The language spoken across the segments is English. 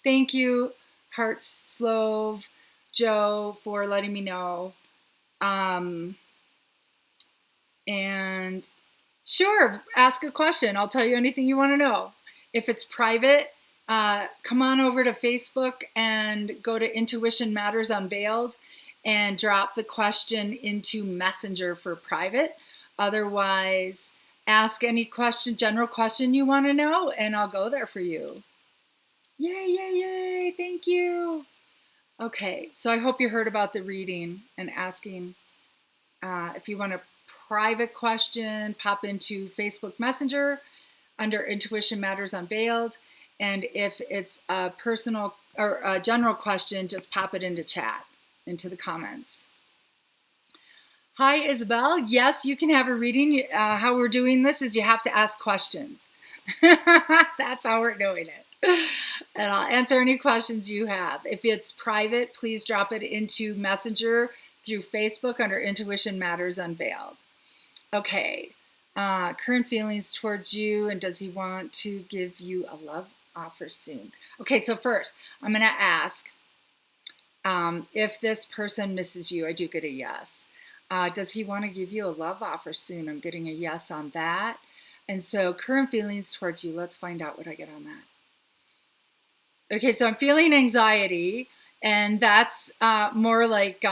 Thank you, Heartslove Joe, for letting me know. And sure, ask a question. I'll tell you anything you want to know. If it's private, come on over to Facebook and go to Intuition Matters Unveiled and drop the question into Messenger for private. Otherwise, ask any question, general question you want to know, and I'll go there for you. Yay, yay, yay. Thank you. Okay, so I hope you heard about the reading and asking. If you want a private question, pop into Facebook Messenger under Intuition Matters Unveiled. And if it's a personal or a general question, just pop it into chat, into the comments. Hi, Isabel. Yes, you can have a reading. How we're doing this is you have to ask questions. That's how we're doing it. And I'll answer any questions you have. If it's private, please drop it into Messenger through Facebook under Intuition Matters Unveiled. Okay, current feelings towards you, and does he want to give you a love offer soon? Okay, so first, I'm going to ask if this person misses you. I do get a yes. Does he want to give you a love offer soon? I'm getting a yes on that. And so current feelings towards you, let's find out what I get on that. Okay, so I'm feeling anxiety, and that's more like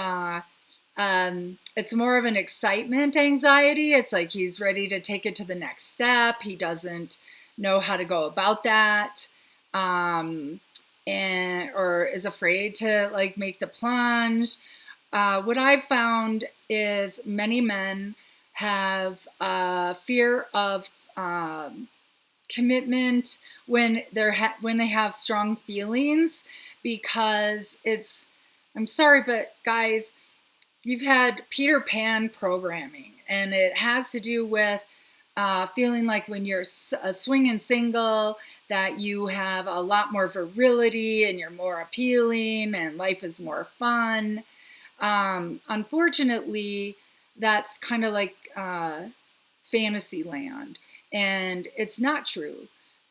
it's more of an excitement anxiety. It's like he's ready to take it to the next step. He doesn't know how to go about that, and or is afraid to like make the plunge. What I've found is many men have fear of commitment when they have strong feelings, because I'm sorry, but guys, you've had Peter Pan programming, and it has to do with feeling like when you're a swinging single that you have a lot more virility and you're more appealing and life is more fun. Unfortunately, that's kind of like fantasy land, and it's not true.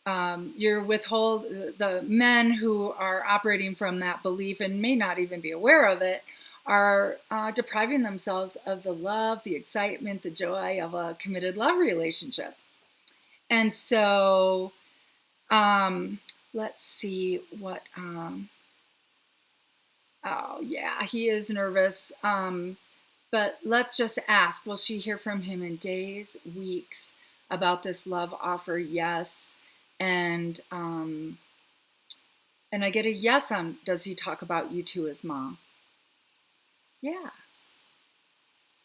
The men who are operating from that belief and may not even be aware of it are depriving themselves of the love, the excitement, the joy of a committed love relationship. And so, let's see what, oh yeah, he is nervous. But let's just ask, will she hear from him in days, weeks about this love offer? Yes. And I get a yes on, does he talk about you to his mom? Yeah,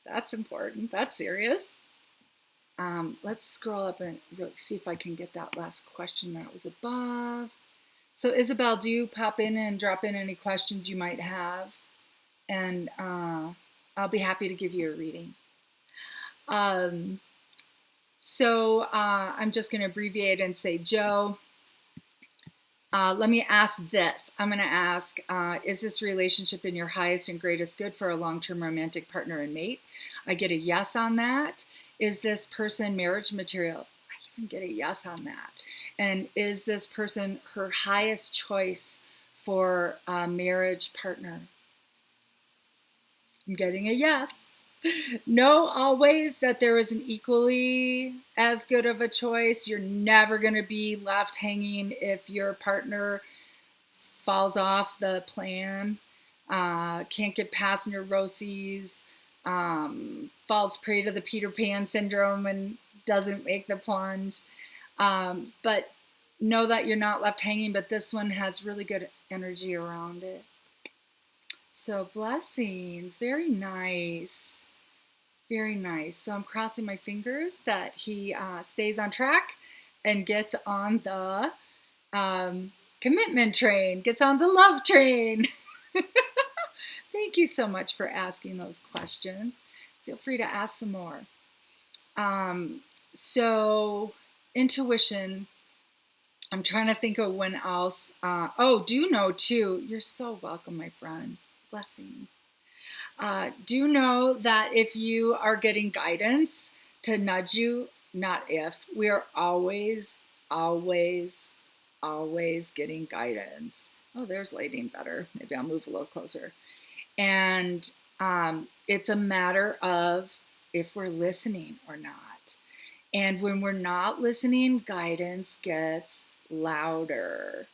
that's important. That's serious. Let's scroll up and see if I can get that last question that was above. So Isabel, do pop in and drop in any questions you might have, and I'll be happy to give you a reading. So I'm just going to abbreviate and say, Joe, let me ask this. I'm going to ask, is this relationship in your highest and greatest good for a long-term romantic partner and mate? I get a yes on that. Is this person marriage material? I even get a yes on that. And is this person her highest choice for a marriage partner? I'm getting a yes. Know always that there is an equally as good of a choice. You're never going to be left hanging if your partner falls off the plan, can't get past neuroses, falls prey to the Peter Pan syndrome and doesn't make the plunge. But know that you're not left hanging, but this one has really good energy around it. So blessings, very nice. Very nice. So I'm crossing my fingers that he stays on track and gets on the commitment train, gets on the love train. Thank you so much for asking those questions. Feel free to ask some more. So intuition, I'm trying to think of when else. Do know too. You're so welcome, my friend. Blessings. Do know that if you are getting guidance to nudge you, not if, we are always always getting guidance. Oh, there's lighting better. Maybe I'll move a little closer. And it's a matter of if we're listening or not. And when we're not listening, guidance gets louder.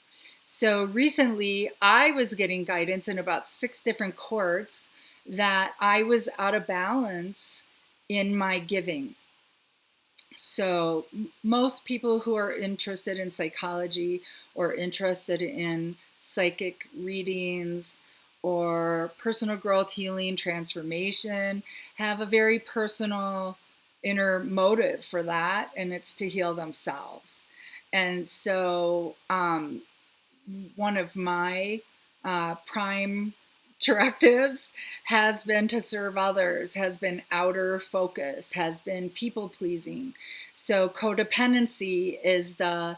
So recently, I was getting guidance in about 6 different courts that I was out of balance in my giving. So most people who are interested in psychology or interested in psychic readings or personal growth, healing, transformation have a very personal inner motive for that, and it's to heal themselves. And so one of my prime directives has been to serve others, has been outer focused, has been people pleasing. So codependency is the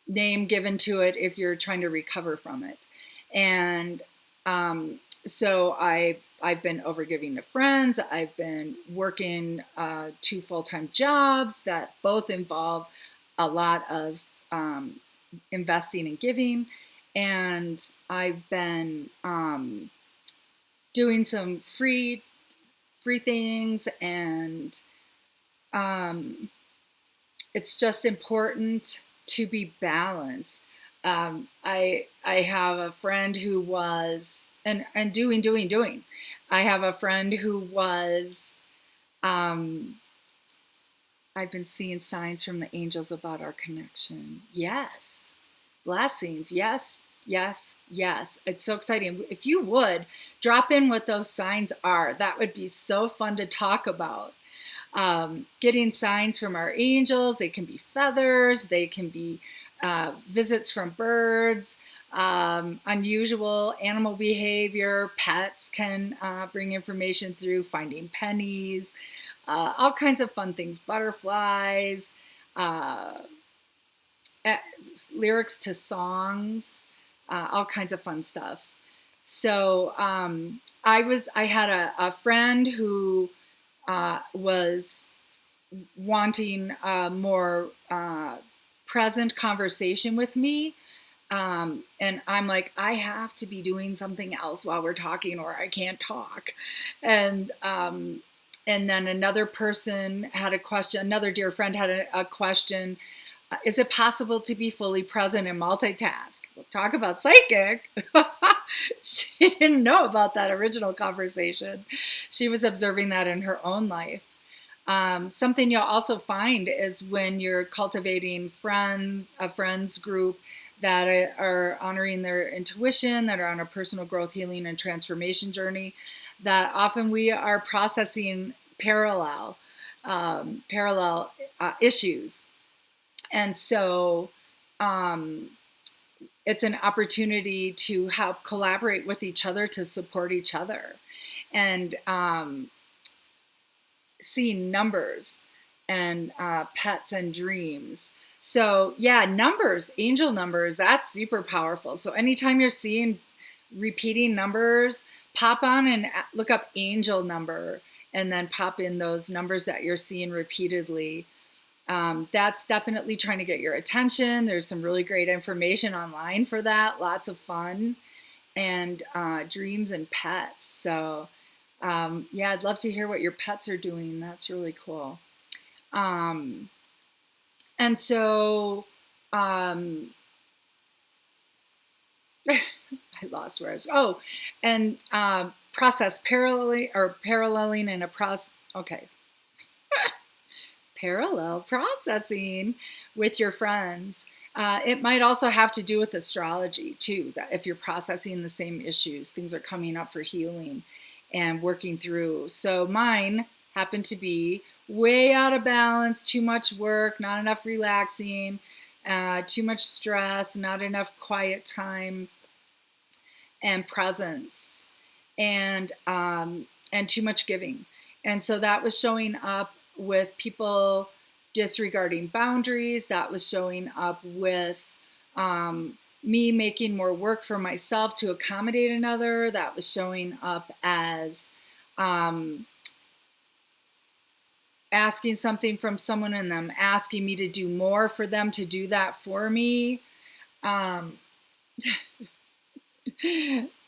name given to it if you're trying to recover from it. And so I've been overgiving to friends. I've been working 2 full-time jobs that both involve a lot of investing and giving. And I've been doing some free things, and it's just important to be balanced. I have a friend who was and doing. I have a friend who was I've been seeing signs from the angels about our connection. Yes. Blessings. Yes. Yes. Yes. It's so exciting. If you would drop in what those signs are, that would be so fun to talk about. Getting signs from our angels. They can be feathers. They can be visits from birds, unusual animal behavior. Pets can bring information through, finding pennies, all kinds of fun things, butterflies, lyrics to songs, all kinds of fun stuff. So I had a friend who was wanting a more present conversation with me. And I'm like, I have to be doing something else while we're talking, or I can't talk. And then another person had a question, another dear friend had a question. Is it possible to be fully present and multitask? We'll talk about psychic. She didn't know about that original conversation. She was observing that in her own life. Something you'll also find is when you're cultivating a friends group that are honoring their intuition, that are on a personal growth, healing, and transformation journey, that often we are processing parallel issues. And so it's an opportunity to help collaborate with each other, to support each other. And seeing numbers and pets and dreams. So yeah, numbers, angel numbers, that's super powerful. So anytime you're seeing repeating numbers, pop on and look up angel number, and then pop in those numbers that you're seeing repeatedly. That's definitely trying to get your attention. There's some really great information online for that. Lots of fun, and dreams and pets. So yeah, I'd love to hear what your pets are doing. That's really cool. And so I lost where I was. Oh, and paralleling in a process. Okay. Parallel processing with your friends. It might also have to do with astrology too, that if you're processing the same issues, things are coming up for healing and working through. So mine happened to be way out of balance, too much work, not enough relaxing, too much stress, not enough quiet time and presence, and too much giving. And so that was showing up with people disregarding boundaries. That was showing up with me making more work for myself to accommodate another. That was showing up as asking something from someone and them asking me to do more for them to do that for me. And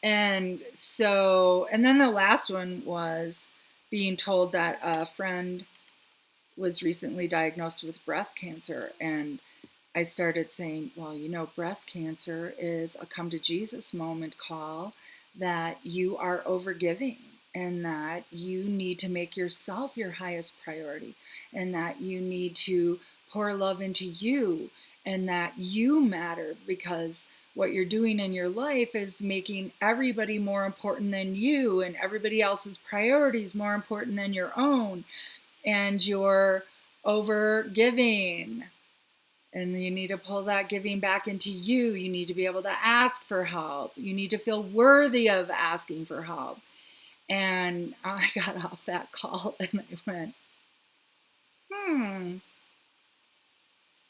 then the last one was being told that a friend was recently diagnosed with breast cancer. And I started saying, well, breast cancer is a come to Jesus moment call, that you are overgiving and that you need to make yourself your highest priority and that you need to pour love into you and that you matter, because what you're doing in your life is making everybody more important than you and everybody else's priorities more important than your own, and you're over giving. And you need to pull that giving back into you. You need to be able to ask for help. You need to feel worthy of asking for help. And I got off that call and I went,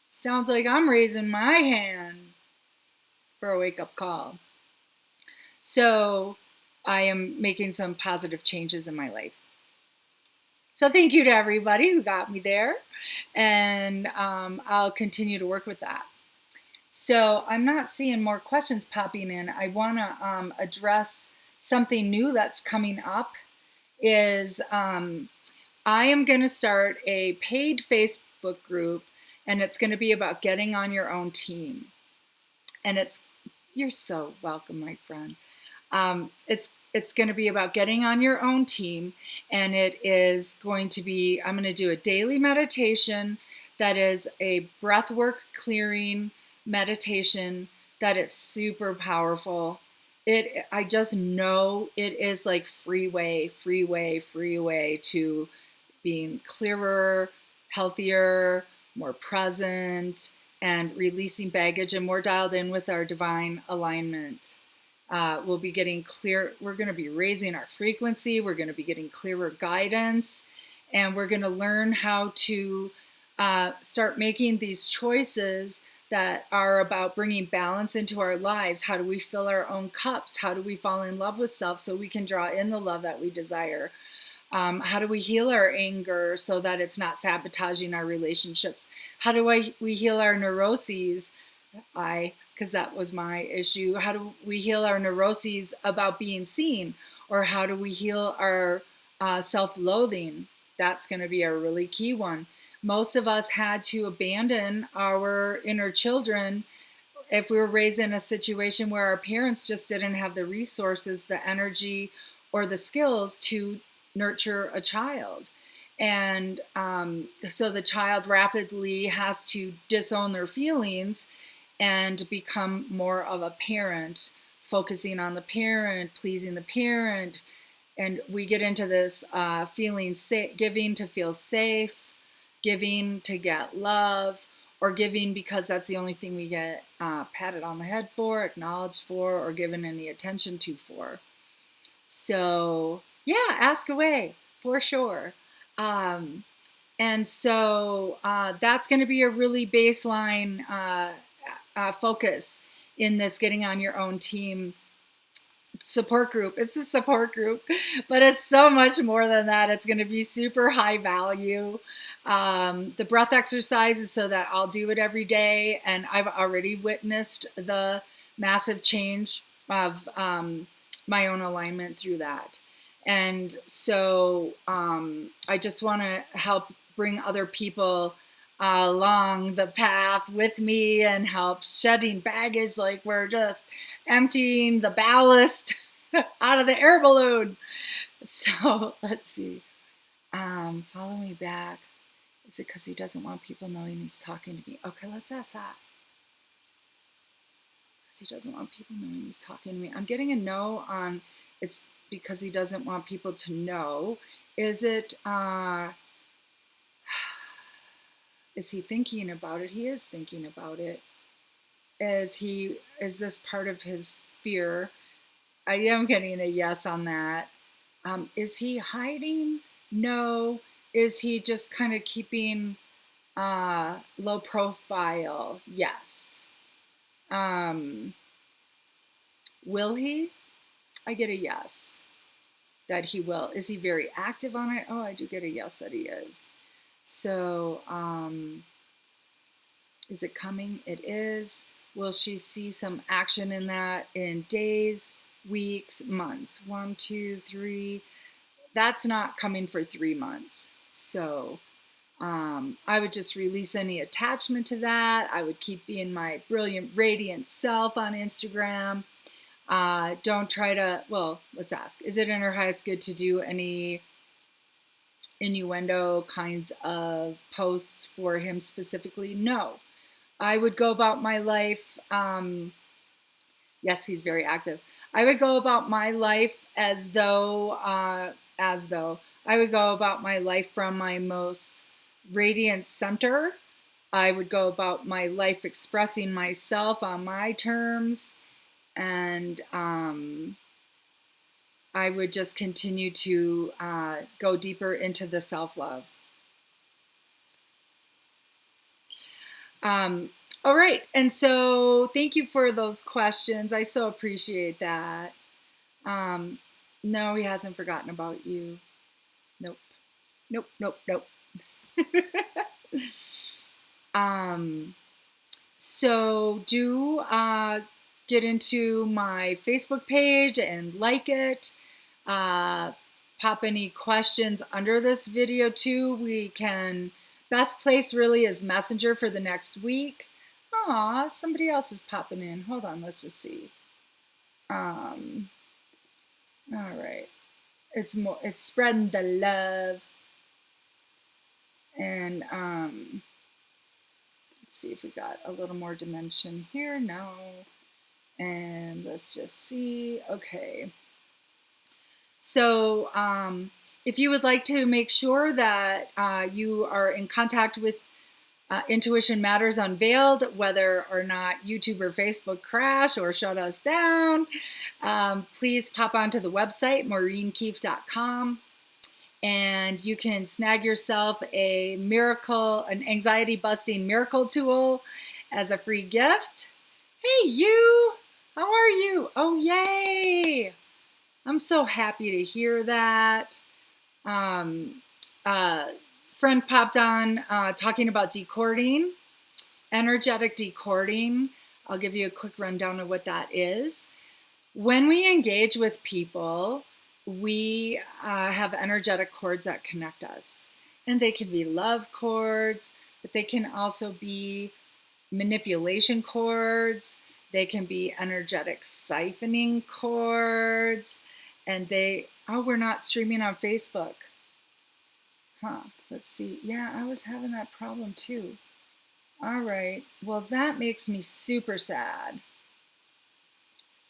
sounds like I'm raising my hand for a wake-up call. So I am making some positive changes in my life. So thank you to everybody who got me there, and I'll continue to work with that. So I'm not seeing more questions popping in. I want to address something new that's coming up. Is I am going to start a paid Facebook group, and it's going to be about getting on your own team. And you're so welcome, my friend. It's going to be about getting on your own team, and it is going to be, I'm going to do a daily meditation that is a breathwork clearing meditation that is super powerful. I just know it is like freeway to being clearer, healthier, more present, and releasing baggage and more dialed in with our divine alignment. We'll be getting clear. We're going to be raising our frequency. We're going to be getting clearer guidance, and we're going to learn how to start making these choices that are about bringing balance into our lives. How do we fill our own cups? How do we fall in love with self so we can draw in the love that we desire? How do we heal our anger so that it's not sabotaging our relationships? How do we heal our neuroses? Because that was my issue. How do we heal our neuroses about being seen? Or how do we heal our self-loathing? That's going to be a really key one. Most of us had to abandon our inner children if we were raised in a situation where our parents just didn't have the resources, the energy, or the skills to nurture a child. And so the child rapidly has to disown their feelings and become more of a parent, focusing on the parent, pleasing the parent. And we get into this feeling safe, giving to feel safe, giving to get love, or giving because that's the only thing we get patted on the head for, acknowledged for, or given any attention to for. So yeah, ask away for sure. And so that's going to be a really baseline focus in this getting on your own team support group. It's a support group, but it's so much more than that. It's going to be super high value. The breath exercise is so that I'll do it every day, and I've already witnessed the massive change of my own alignment through that. And so I just want to help bring other people along the path with me and help shedding baggage, like we're just emptying the ballast out of the air balloon. So let's see. Follow me back. Is it because he doesn't want people knowing he's talking to me? Okay, let's ask that. Because he doesn't want people knowing he's talking to me. I'm getting a no on it's because he doesn't want people to know. Is it, is he thinking about it? He is thinking about it. Is this part of his fear? I am getting a yes on that. Is he hiding? No. Is he just kind of keeping low profile? Yes. Will he? I get a yes that he will. Is he very active on it? Oh, I do get a yes that he is. So, is it coming? It is. Will she see some action in that in days, weeks, months? 1, 2, 3. That's not coming for 3 months. So I would just release any attachment to that. I would keep being my brilliant, radiant self on Instagram. Don't try to, well, let's ask, is it in her highest good to do any innuendo kinds of posts for him specifically? No. I would go about my life. Yes, he's very active. I would go about my life as though I would go about my life from my most radiant center. I would go about my life expressing myself on my terms, and I would just continue to go deeper into the self-love. All right, and so thank you for those questions. I so appreciate that. No, he hasn't forgotten about you. Nope. Nope, nope, nope. So do get into my Facebook page and like it. Pop any questions under this video too. We can, best place really is Messenger for the next week. Aw, somebody else is popping in. Hold on, let's just see. All right. It's spreading the love. And let's see if we got a little more dimension here. No. And let's just see. Okay. So if you would like to make sure that you are in contact with Intuition Matters Unveiled, whether or not YouTube or Facebook crash or shut us down, please pop onto the website, maureenkeefe.com, and you can snag yourself an anxiety-busting miracle tool as a free gift. Hey, you! How are you? Oh, yay! I'm so happy to hear that. Friend popped on talking about decording, energetic decording. I'll give you a quick rundown of what that is. When we engage with people, we have energetic cords that connect us. And they can be love cords, but they can also be manipulation cords. They can be energetic siphoning cords. And we're not streaming on Facebook. Huh, let's see. Yeah, I was having that problem too. All right, well, that makes me super sad.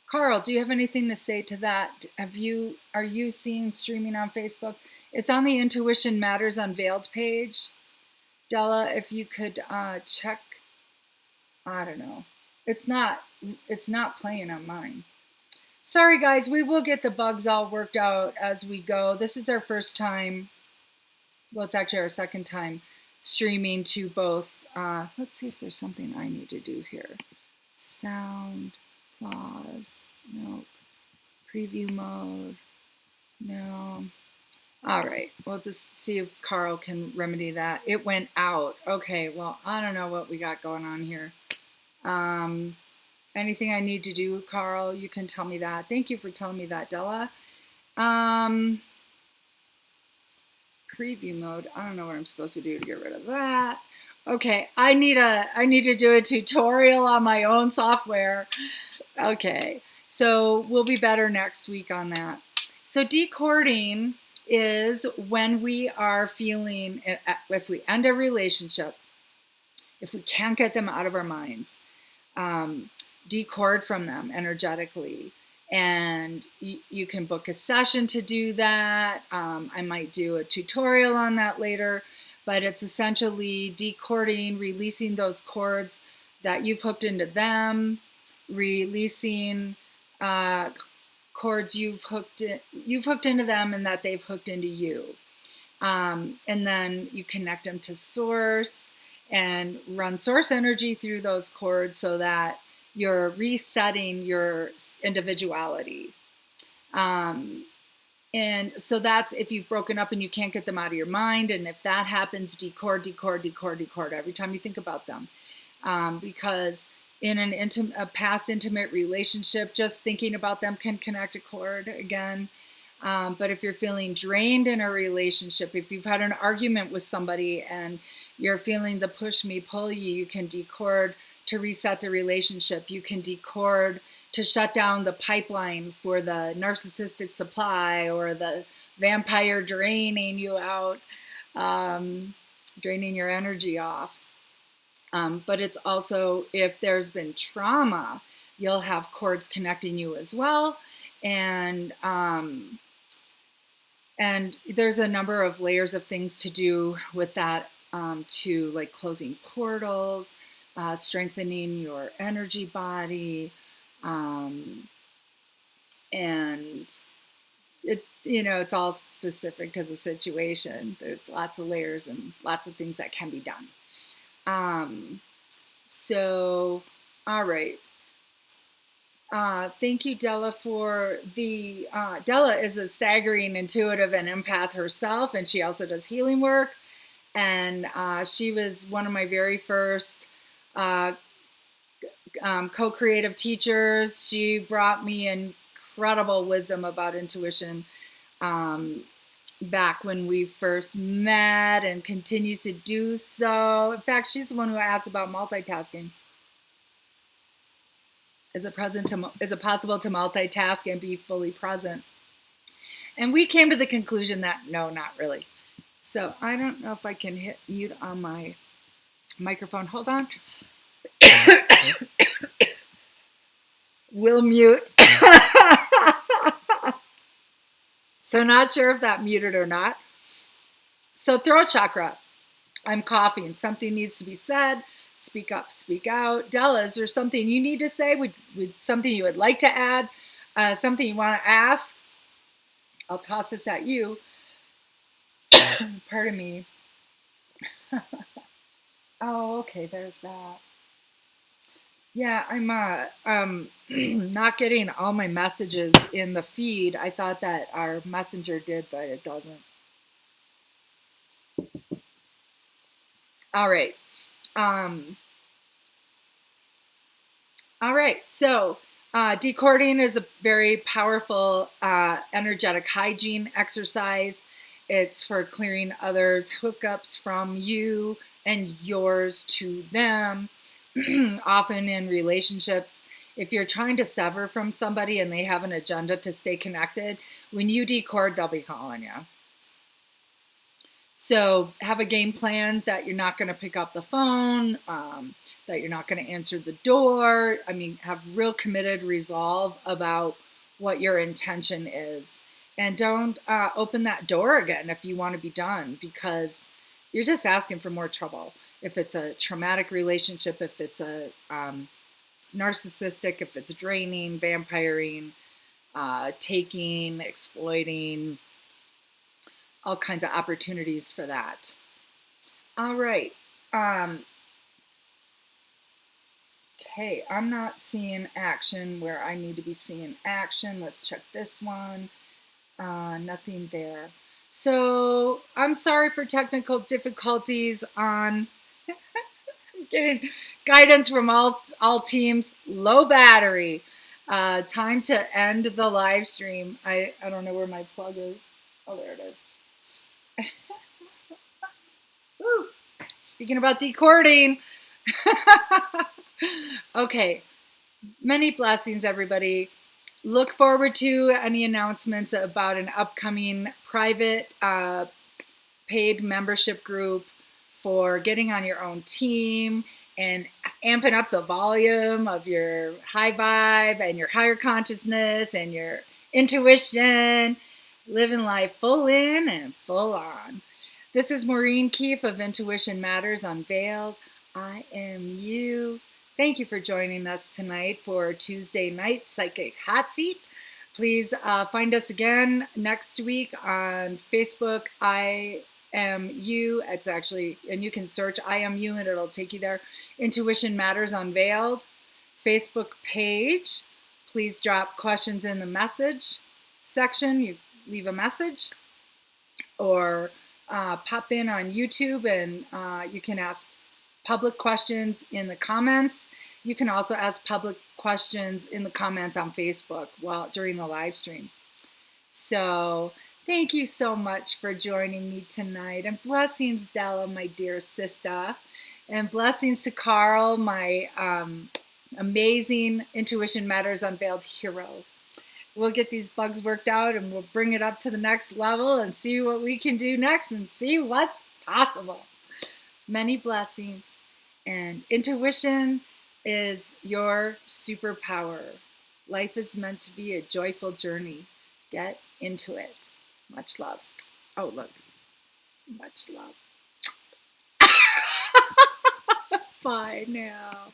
Carl, do you have anything to say to that? Are you seeing streaming on Facebook? It's on the Intuition Matters Unveiled page. Della, if you could check, I don't know. It's not playing on mine. Sorry guys, we will get the bugs all worked out as we go. This is our first time, well, it's actually our second time streaming to both. Let's see if there's something I need to do here. Sound, pause, nope. Preview mode, no. All right, we'll just see if Carl can remedy that. It went out. Okay, well, I don't know what we got going on here. Anything I need to do, Carl, you can tell me that. Thank you for telling me that, Della. Preview mode. I don't know what I'm supposed to do to get rid of that. Okay, I need to do a tutorial on my own software. Okay, so we'll be better next week on that. So decording is when we are feeling, if we end a relationship, if we can't get them out of our minds, decord from them energetically. And you can book a session to do that. I might do a tutorial on that later, but it's essentially decording, releasing those cords that you've hooked into them, releasing cords you've hooked into them and that they've hooked into you. And then you connect them to source and run source energy through those cords so that you're resetting your individuality. And so that's if you've broken up and you can't get them out of your mind. And if that happens, decord every time you think about them. Because in a past intimate relationship, just thinking about them can connect a cord again. But if you're feeling drained in a relationship, if you've had an argument with somebody and you're feeling the push me, pull you can decord to reset the relationship. You can decord to shut down the pipeline for the narcissistic supply or the vampire draining you out, draining your energy off. But it's also, if there's been trauma, you'll have cords connecting you as well. And there's a number of layers of things to do with that, to like closing portals, strengthening your energy body, and it, it's all specific to the situation. There's lots of layers and lots of things that can be done. So, all right. Thank you, Della, for the, Della is a staggering intuitive and empath herself, and she also does healing work. And she was one of my very first co-creative teachers. She brought me incredible wisdom about intuition back when we first met, and continues to do so. In fact, she's the one who asked about multitasking. Is it possible to multitask and be fully present? And we came to the conclusion that no, not really. So I don't know if I can hit mute on my microphone. Hold on. Will mute. So not sure if that muted or not. So throat chakra. I'm coughing. Something needs to be said. Speak up, speak out. Della, is there something you need to say? Would something you would like to add? Something you want to ask? I'll toss this at you. Pardon me. Oh, okay, there's that. Yeah, I'm not getting all my messages in the feed. I thought that our messenger did, but it doesn't. All right. All right, so decording is a very powerful energetic hygiene exercise. It's for clearing others' hookups from you and yours to them. Often in relationships, if you're trying to sever from somebody and they have an agenda to stay connected, when you decord, they'll be calling you. So have a game plan that you're not going to pick up the phone, that you're not going to answer the door. I mean, have real committed resolve about what your intention is. And don't open that door again if you want to be done, because you're just asking for more trouble. If it's a traumatic relationship, if it's a narcissistic, if it's draining, vampiring, taking, exploiting, all kinds of opportunities for that. All right. Okay, I'm not seeing action where I need to be seeing action. Let's check this one. Nothing there. So I'm sorry for technical difficulties on getting guidance from all teams. Low battery. Time to end the live stream. I don't know where my plug is. Oh, there it is. Woo. Speaking about decording. Okay. Many blessings, everybody. Look forward to any announcements about an upcoming private paid membership group for getting on your own team and amping up the volume of your high vibe and your higher consciousness and your intuition, living life full in and full on. This is Maureen Keefe of Intuition Matters Unveiled, IMU. Thank you for joining us tonight for Tuesday night Psychic Hot Seat. Please find us again next week on Facebook, IMU. It's actually, and you can search IMU and it'll take you there. Intuition Matters Unveiled Facebook page. Please drop questions in the message section. leave a message or pop in on YouTube, and you can ask public questions in the comments. You can also ask public questions in the comments on Facebook during the live stream. So thank you so much for joining me tonight. And blessings, Della, my dear sister. And blessings to Carl, my amazing Intuition Matters Unveiled hero. We'll get these bugs worked out and we'll bring it up to the next level and see what we can do next and see what's possible. Many blessings. And intuition is your superpower. Life is meant to be a joyful journey. Get into it. Much love. Oh, look. Much love. Bye now.